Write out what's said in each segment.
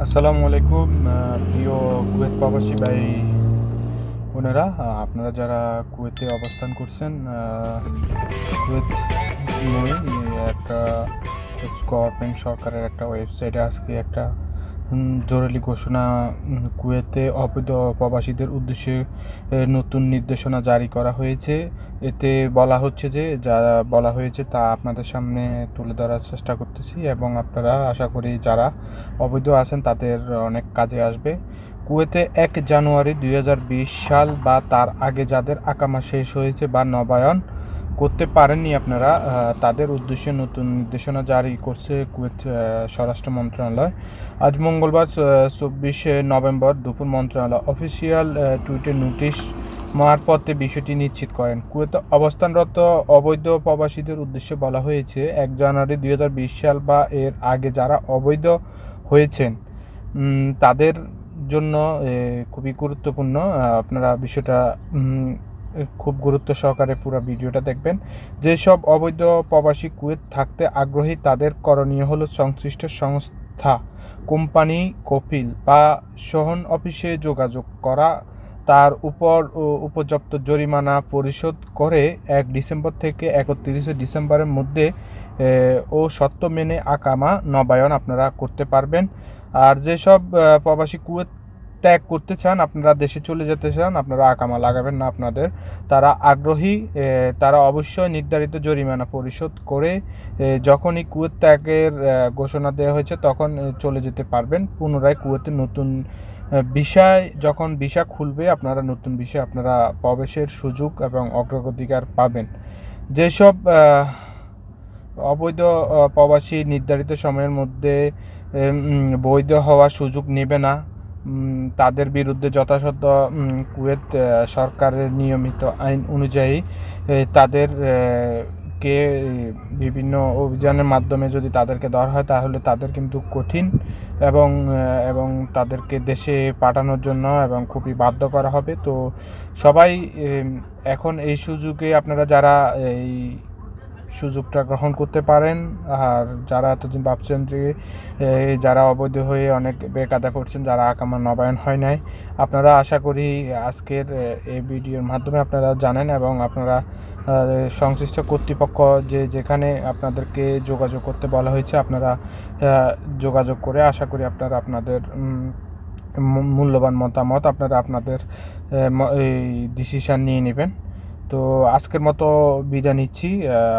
আসসালামু আলাইকুম প্রিয় কুয়েত প্রবাসী ভাই বোনেরা, আপনারা যারা কুয়েতে অবস্থান করছেন, কুয়েত একটা গভর্নমেন্ট সরকারের একটা ওয়েবসাইটে আজকে একটা জরুরি ঘোষণা কুয়েতে অবৈধ প্রবাসীদের উদ্দেশ্যে নতুন নির্দেশনা জারি করা হয়েছে। এতে বলা হচ্ছে যে যা বলা হয়েছে তা আপনাদের সামনে তুলে ধরার চেষ্টা করতেছি এবং আপনারা আশা করি যারা অবৈধ আছেন তাদের অনেক কাজে আসবে। কুয়েতে 1 জানুয়ারি 2020 সাল বা তার আগে যাদের আকামা শেষ হয়েছে বা নবায়ন করতে পারেননি আপনারা, তাদের উদ্দেশ্যে নতুন নির্দেশনা জারি করছে কুয়েত স্বরাষ্ট্র মন্ত্রণালয়। আজ মঙ্গলবার 24 নভেম্বর দুপুর মন্ত্রণালয় অফিসিয়াল টুইটে নোটিশ মারফতে বিষয়টি নিশ্চিত করেন। কুয়েতে অবস্থানরত অবৈধ প্রবাসীদের উদ্দেশ্যে বলা হয়েছে 1 জানুয়ারি 2020 সাল বা এর আগে যারা অবৈধ হয়েছেন তাদের জন্য খুবই গুরুত্বপূর্ণ। আপনারা বিষয়টা খুব গুরুত্ব সহকারে পুরো ভিডিওটা দেখবেন। যেসব অবৈধ প্রবাসী কুয়েত থাকতে আগ্রহী তাদের করণীয় হলো সংশ্লিষ্ট সংস্থা, কোম্পানি, কফিল বা শহর অফিসে যোগাযোগ করা, তার উপর উপযুক্ত জরিমানা পরিশোধ করে 1 ডিসেম্বর থেকে 31 ডিসেম্বরের মধ্যে ও শর্ত মেনে আকামা নবায়ন আপনারা করতে পারবেন। আর যেসব প্রবাসী কুয়েত ত্যাগ করতে চান, আপনারা দেশে চলে যেতে চান, আপনারা আকামা লাগাবেন না আপনাদের, তারা আগ্রহী, তারা অবশ্যই নির্ধারিত জরিমানা পরিশোধ করে যখনই কুয়েত ত্যাগের ঘোষণা দেওয়া হয়েছে তখন চলে যেতে পারবেন। পুনরায় কুয়েতে নতুন যখন ভিসা খুলবে আপনারা নতুন ভিসায় আপনারা প্রবেশের সুযোগ এবং অগ্রাধিকার পাবেন। যেসব অবৈধ প্রবাসী নির্ধারিত সময়ের মধ্যে বৈধ হওয়ার সুযোগ নেবে না, তাদের বিরুদ্ধে যথাযথ কুয়েত সরকারের নিয়মিত আইন অনুযায়ী তাদেরকে বিভিন্ন অভিযানের মাধ্যমে যদি তাদেরকে ধরা হয় তাহলে তাদের কিন্তু কঠিন এবং তাদেরকে দেশে পাঠানোর জন্য এবং খুবই বাধ্য করা হবে। তো সবাই এখন এই সুযোগে আপনারা যারা এই সুযোগটা গ্রহণ করতে পারেন, আর যারা এতদিন ভাবছেন যে যারা অবৈধ হয়ে অনেক বেকায়দা করছেন, যারা আকামা নবায়ন হয় নাই, আপনারা আশা করি আজকের এই ভিডিওর মাধ্যমে আপনারা জানেন এবং আপনারা সংশ্লিষ্ট কর্তৃপক্ষ যেখানে আপনাদেরকে যোগাযোগ করতে বলা হয়েছে আপনারা যোগাযোগ করে আশা করি আপনারা আপনাদের মূল্যবান মতামত আপনাদের এই ডিসিশন নিয়ে নেবেন। তো আজকের মতো বিদায় নিচ্ছি।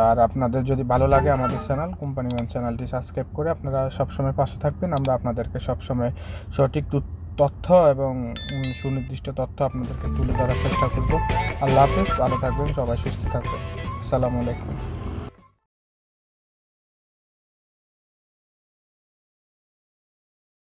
আর আপনাদের যদি ভালো লাগে আমাদের চ্যানেল কোম্পানি ম্যান চ্যানেলটি সাবস্ক্রাইব করে আপনারা সবসময় পাশে থাকবেন। আমরা আপনাদেরকে সবসময় সঠিক তথ্য এবং সুনির্দিষ্ট তথ্য আপনাদেরকে তুলে ধরার চেষ্টা করব। আল্লাহ হাফেজ, ভালো থাকবেন, সবাই সুস্থ থাকবেন। আসসালামু আলাইকুম।